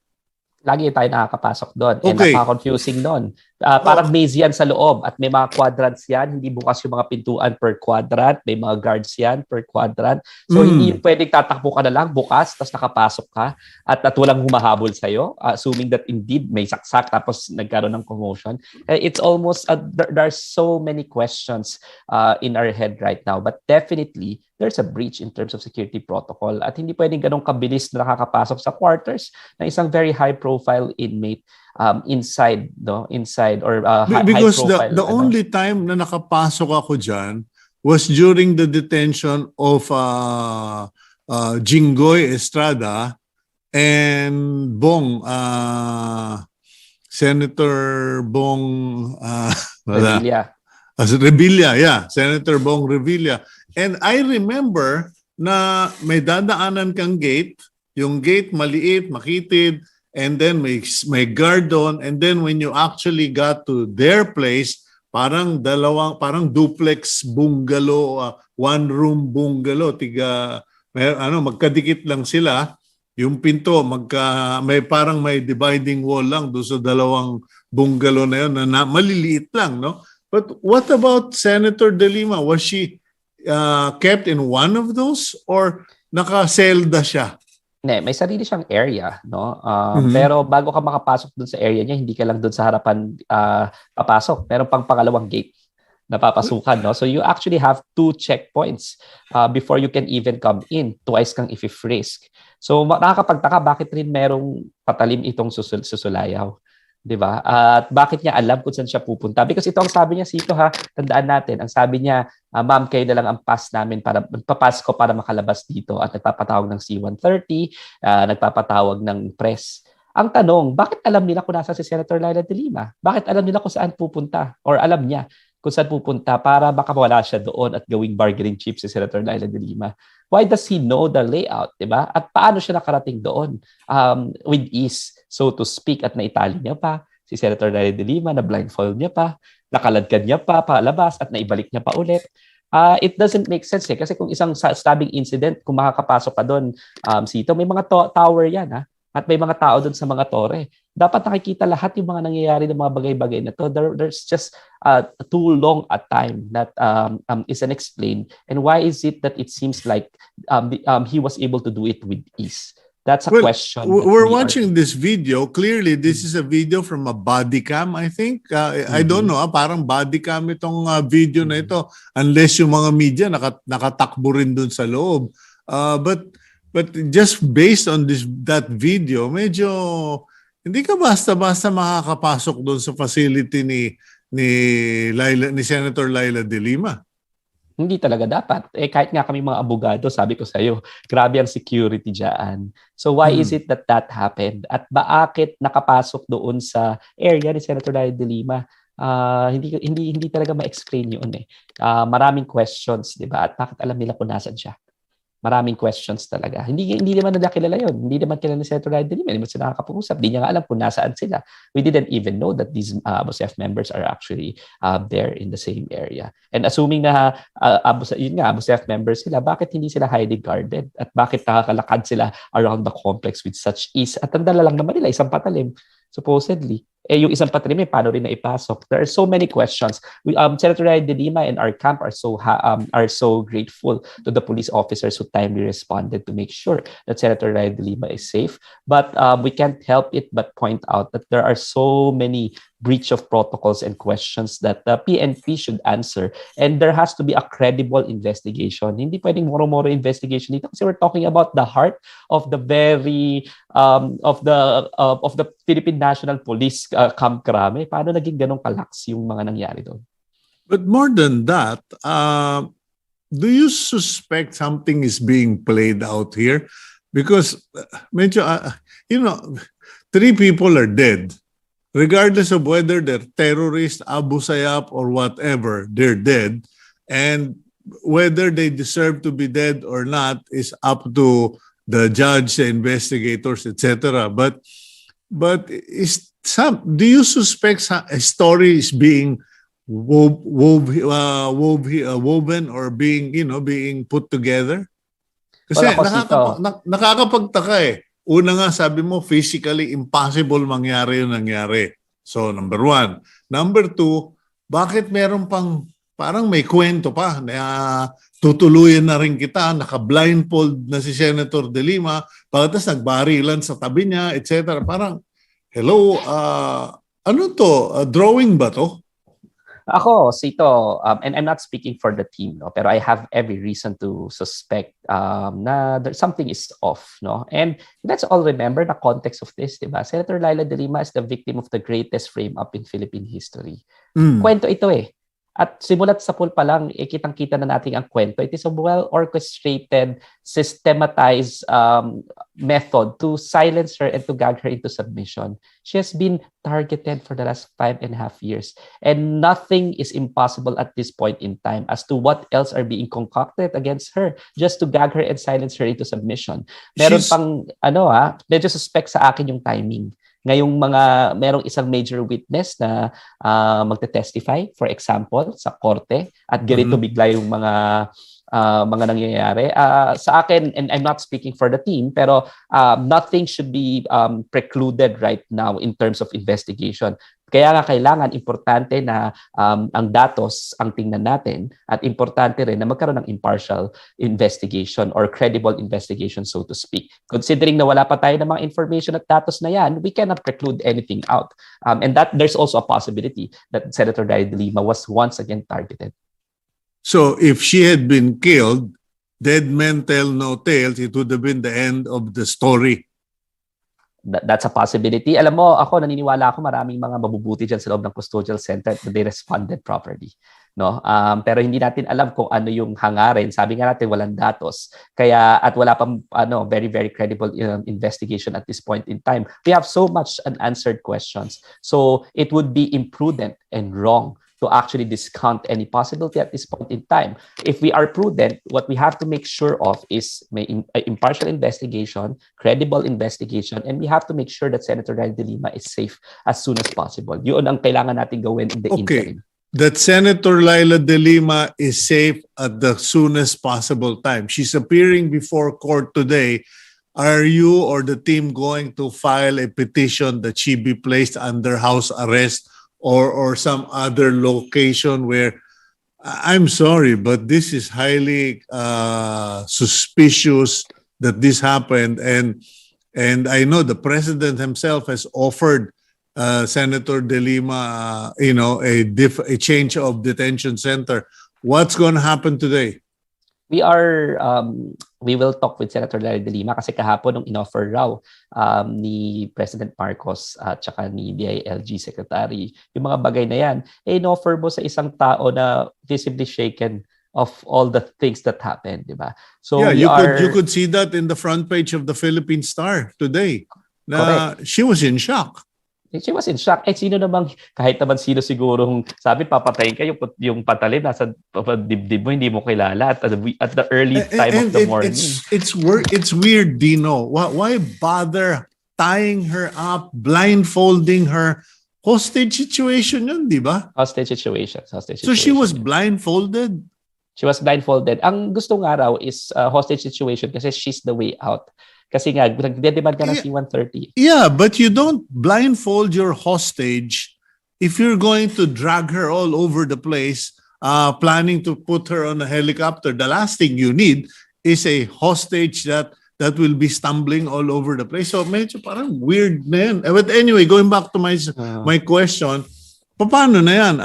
S5: Lagi tayo nakakapasok doon.
S1: Okay.
S5: And napaka-confusing doon. Parang maze yan sa loob at may mga quadrants yan. Hindi bukas yung mga pintuan per quadrant. May mga guards yan per quadrant. So hindi yung pwedeng tatakbo ka na lang bukas tapos nakapasok ka at walang humahabol sa'yo. Assuming that indeed may saksak tapos nagkaroon ng commotion. It's almost, there are so many questions in our head right now. But definitely, there's a breach in terms of security protocol at hindi pwedeng ganong kabilis na nakakapasok sa quarters ng isang very high-profile inmate inside or
S1: because
S5: high-profile.
S1: the only time na nakapasok ako dyan was during the detention of Jinggoy Estrada and Senator Bong
S5: Revilla.
S1: Revilla, yeah, Senator Bong Revilla. And I remember na may dadaanan kang gate, yung gate maliit, makitid, and then may guard doon, and then when you actually got to their place, parang duplex bungalow, one room bungalow, magkadikit lang sila. Yung pinto may dividing wall lang doon sa dalawang bungalow na yun na maliliit lang, no? But what about Senator De Lima? Was she kept in one of those or nakaselda siya?
S5: May sarili siyang area, no? Pero bago ka makapasok dun sa area niya, hindi ka lang dun sa harapan papasok. Meron pang pangalawang gate na papasukan, no? So you actually have 2 checkpoints before you can even come in. Twice kang i-frisk. So nakakapagtaka bakit rin merong patalim itong susulayaw. 'Di ba? At bakit niya alam kung saan siya pupunta? Because ito ang sabi niya, Cito, ha, tandaan natin, ang sabi niya, ma'am, kayo na lang ang pass namin para magpapasko para makalabas dito, at nagpapatawag ng C-130, nagpapatawag ng press. Ang tanong, bakit alam nila kung nasa si Senator Leila de Lima? Bakit alam nila kung saan pupunta? Or alam niya kung saan pupunta para baka wala siya doon at gawing bargaining chip si Senator Leila de Lima? Why does he know the layout, 'di ba? At paano siya nakarating doon with ease, so to speak, at naitali niya pa si Senator Leila de Lima, na blindfold niya pa, nakaladkad niya pa palabas at naibalik niya pa ulit. It doesn't make sense kasi kung isang stabbing incident, kung makakapasok ka doon, Cito, may mga tower yan, ha? At may mga tao doon sa mga tore. Dapat nakikita lahat yung mga nangyayari ng mga bagay-bagay na to. There's just too long a time that is unexplained. And why is it that it seems like he was able to do it with ease? That's a question.
S1: We're watching this video. Clearly, this is a video from a body cam, I think. I don't know, parang body cam itong video na ito. Unless yung mga media nakatakbo rin dun sa loob. But just based on that video, medyo hindi ka basta-basta makakapasok doon sa facility ni Senator Leila de Lima.
S5: Hindi talaga dapat. Kahit nga kami mga abogado, sabi ko sa iyo, grabe ang security diyan. So why is it that happened? At bakit nakapasok doon sa area ni Senator Leila de Lima? Hindi talaga ma-explain yun eh. Maraming questions, 'di ba? At bakit alam nila kung nasaan siya? Maraming questions talaga. Hindi naman nila kilala yun. Hindi naman kilala ni Senator Leila de Lima. Hindi naman sila nakakapag-usap. Hindi niya nga alam kung nasaan sila. We didn't even know that these ABUSEF members are actually there in the same area. And assuming na ABUSEF members sila, bakit hindi sila highly guarded? At bakit nakakalakad sila around the complex with such ease? At ang dala lang naman nila, isang patalim, supposedly. Yung isang patalim, paano rin na ipasok? There are so many questions. Senator Leila de Lima and our camp are so grateful to the police officers who timely responded to make sure that Senator Leila de Lima is safe. But we can't help it but point out that there are so many breach of protocols and questions that the PNP should answer, and there has to be a credible investigation. Hindi pwedeng moro-moro investigation dito kasi we're talking about the heart of the very of the Philippine National Police, Camp Crame. Paano naging ganong kalaks yung mga nangyari doon?
S1: But more than that, do you suspect something is being played out here? Because medyo, 3 people are dead. Regardless of whether they're terrorists, Abu Sayyaf, or whatever, they're dead. And whether they deserve to be dead or not is up to the judge, the investigators, etc. But do you suspect a story is being woven or being put together? Kasi nakakapagtaka eh. Una nga, sabi mo, physically impossible mangyari yung nangyari. So, number 1. Number 2, bakit meron pang, parang may kwento pa na tutuluyan na rin kita, naka-blindfold na si Senator De Lima, pagkatapos nagbarilan sa tabi niya, etc. Parang, hello, ano to? Drawing ba to?
S5: Ako, Cito, and I'm not speaking for the team, no, pero I have every reason to suspect na something is off, no. And let's all remember the context of this, diba? Senator Leila de Lima is the victim of the greatest frame-up in Philippine history. Kwento ito eh. At simulat sa pool pa lang, kitang-kita na natin ang kwento. It is a well-orchestrated, systematized method to silence her and to gag her into submission. She has been targeted for the last 5.5 years. And nothing is impossible at this point in time as to what else are being concocted against her just to gag her and silence her into submission. Meron pang, medyo suspect sa akin yung timing. Ngayong merong isang major witness na magte-testify, for example, sa korte at ganito bigla yung mga nangyayari. Sa akin, and I'm not speaking for the team, pero nothing should be precluded right now in terms of investigation. Kaya nga kailangan, importante na ang datos ang tingnan natin at importante rin na magkaroon ng impartial investigation or credible investigation, so to speak. Considering na wala pa tayo ng mga information at datos na yan, we cannot preclude anything out. And that there's also a possibility that Senator Leila de Lima was once again targeted.
S1: So if she had been killed, dead men tell no tales, it would have been the end of the story.
S5: That's a possibility. Alam mo, ako naniniwala ako maraming mga mabubuti dyan sa loob ng custodial center that they responded properly. No? Pero hindi natin alam kung ano yung hangarin. Sabi nga natin walang datos. Kaya at wala pang very, very credible investigation at this point in time. We have so much unanswered questions. So it would be imprudent and wrong to actually discount any possibility at this point in time. If we are prudent, what we have to make sure of is impartial investigation, credible investigation, and we have to make sure that Senator Leila de Lima is safe as soon as possible. Yun ang kailangan natin gawin in the interim.
S1: That Senator Leila de Lima is safe at the soonest possible time. She's appearing before court today. Are you or the team going to file a petition that she be placed under house arrest or some other location where, I'm sorry, but this is highly suspicious that this happened. And I know the president himself has offered Senator de Lima, a change of detention center. What's going to happen today?
S5: We will talk with Senator Leila de Lima kasi kahapon nung inoffer raw ni President Marcos at saka ni DILG Secretary yung mga bagay na yan, inoffer mo sa isang tao na visibly shaken of all the things that happened, di ba? So
S1: yeah, you could see that in the front page of the Philippine Star today. Na she was in shock.
S5: She was in shock. Sino namang, kahit naman sino sigurong sabi, papatayin ka yung patalin, nasa dibdib mo, hindi mo kilala at the early time of the morning.
S1: It's weird, Dino. Why bother tying her up, blindfolding her? Hostage situation yun, di ba?
S5: Hostage situation.
S1: So she was blindfolded?
S5: She was blindfolded. Ang gusto nga raw is hostage situation kasi she's the way out. Kasi nga, nagdedemand ka ng C-130.
S1: Yeah, but you don't blindfold your hostage if you're going to drag her all over the place, planning to put her on a helicopter. The last thing you need is a hostage that will be stumbling all over the place. So medyo parang weird na yan. But anyway, going back to my question, paano na yan?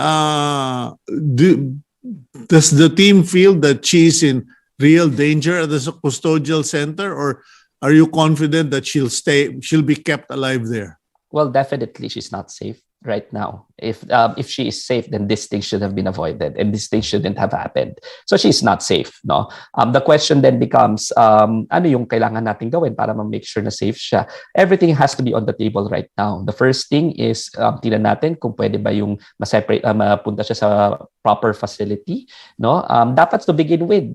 S1: Does the team feel that she's in real danger at the custodial center, or are you confident that she'll be kept alive there?
S5: Well, definitely she's not safe right now. If she is safe, then this thing should have been avoided and this thing shouldn't have happened. So she's not safe, no? The question then becomes, ano yung kailangan natin gawin para ma-make sure na safe siya? Everything has to be on the table right now. The first thing is, tingnan natin kung pwede ba yung mapunta siya sa proper facility, no? Dapat to begin with,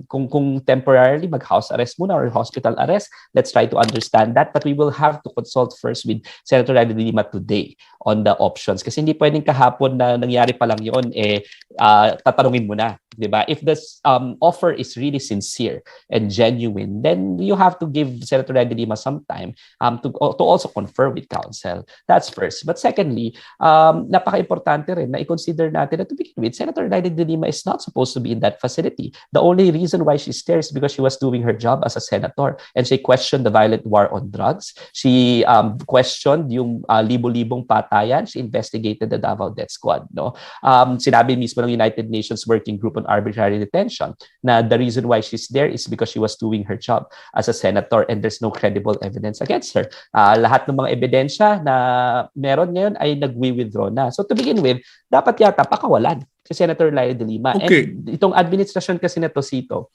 S5: kung temporarily mag-house arrest muna or hospital arrest, let's try to understand that. But we will have to consult first with Senator Leila de Lima today on the options. Kasi hindi pwedeng kahapon na nangyari pa lang yun, tatanungin mo na. Diba? If this offer is really sincere and genuine, then you have to give Senator Leila de Lima some time to also confer with counsel. That's first. But secondly, napaka-importante rin na i-consider natin na to begin with, Senator Leila de Lima is not supposed to be in that facility. The only reason why she's there is because she was doing her job as a senator and she questioned the violent war on drugs. She questioned yung libo-libong patayan. She investigated the Davao Death Squad. No? Sinabi mismo ng United Nations Working Group on on arbitrary detention, na the reason why she's there is because she was doing her job as a senator and there's no credible evidence against her. Lahat ng mga ebidensya na meron ngayon ay nag-withdraw na. So to begin with, dapat yata pakawalan si Senator Leila de Lima.
S1: Okay.
S5: And itong administrasyon kasi na to, Cito,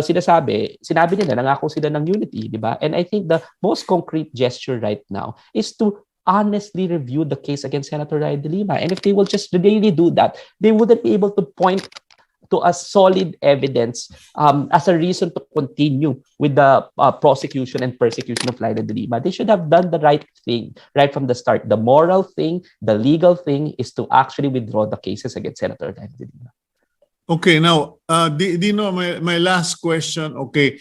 S5: sinabi nila, nangako sila ng unity, di ba? And I think the most concrete gesture right now is to honestly review the case against Senator Leila de Lima. And if they will just really do that, they wouldn't be able to point to a solid evidence as a reason to continue with the prosecution and persecution of Leila de Lima. They should have done the right thing right from the start. The moral thing, the legal thing is to actually withdraw the cases against Senator Leila de Lima.
S1: Okay, now, Dino, my last question, okay.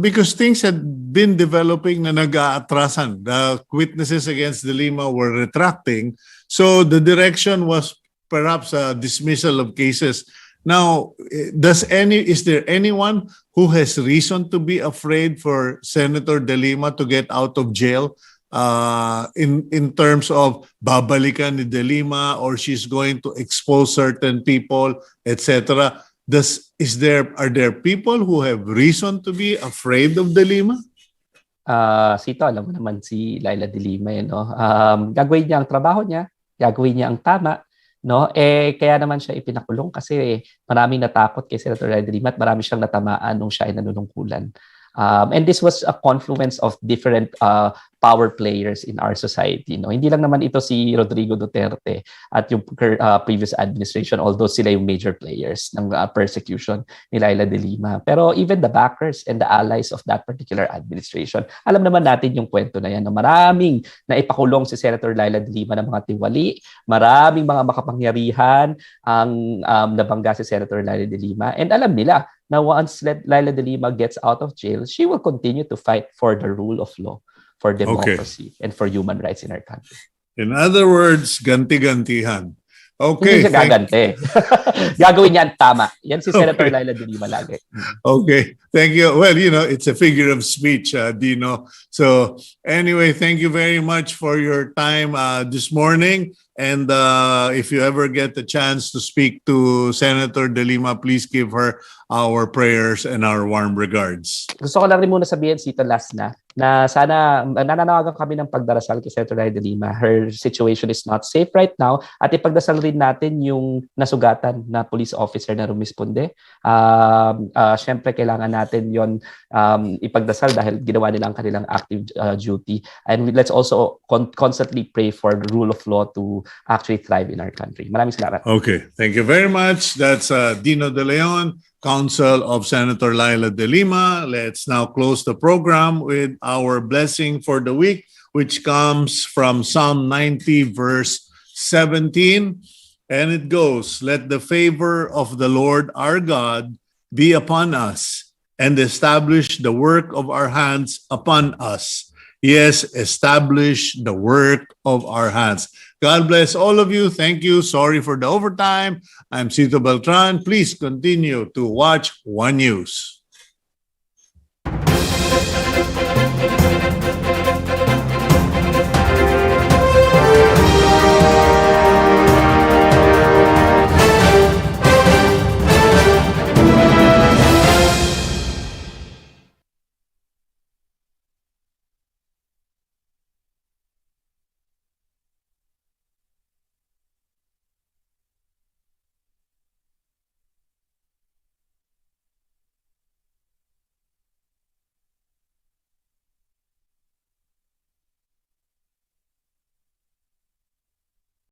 S1: Because things had been developing na nag-aatrasan, the witnesses against De Lima were retracting, so the direction was perhaps a dismissal of cases. Now, is there anyone who has reason to be afraid for Senator De Lima to get out of jail? In terms of babalikan ni De Lima or she's going to expose certain people, etc. Are there people who have reason to be afraid of De Lima?
S5: Sito, alam mo naman si Leila de Lima, no? Gagawin niya ang trabaho niya, gagawin niya ang tama, no? Kaya naman siya ipinakulong kasi maraming natakot kay Senator Leila de Lima at marami siyang natamaan nung siya ay nanunungkulan. And this was a confluence of different power players in our society. No? Hindi lang naman ito si Rodrigo Duterte at yung previous administration, although sila yung major players ng persecution ni Leila de Lima. Pero even the backers and the allies of that particular administration, alam naman natin yung kwento na yan. No? Maraming naipakulong si Senator Leila de Lima ng mga tiwali, maraming mga makapangyarihan ang nabangga si Senator Leila de Lima. And alam nila na once Leila de Lima gets out of jail, she will continue to fight for the rule of law, for democracy, and for human rights in our country.
S1: In other words, ganti-gantihan. Okay.
S5: Hindi siya gaganti. Gagawin niya ang tama. Yan si Senator Leila de Lima lagi.
S1: Okay. Thank you. Well, it's a figure of speech, Dino. So anyway, thank you very much for your time this morning. And if you ever get the chance to speak to Senator de Lima, please give her our prayers and our warm regards.
S5: Gusto ko lang rin muna sabihin, Sito, last na sana nananawagan kami ng pagdarasal kay Senator Leila de Lima. Her situation is not safe right now at ipagdasal rin natin yung nasugatan na police officer na rumisponde. Siyempre, kailangan natin yon ipagdasal dahil ginawa nila ang kanilang active duty. And let's also constantly pray for the rule of law to actually thrive in our country. Maraming salamat.
S1: Okay. Thank you very much. That's Dino de Leon, counsel of Senator Leila de Lima. Let's now close the program with our blessing for the week, which comes from Psalm 90, verse 17. And it goes, "Let the favor of the Lord our God be upon us, and establish the work of our hands upon us." Yes, establish the work of our hands. God bless all of you. Thank you. Sorry for the overtime. I'm Cito Beltran. Please continue to watch One News.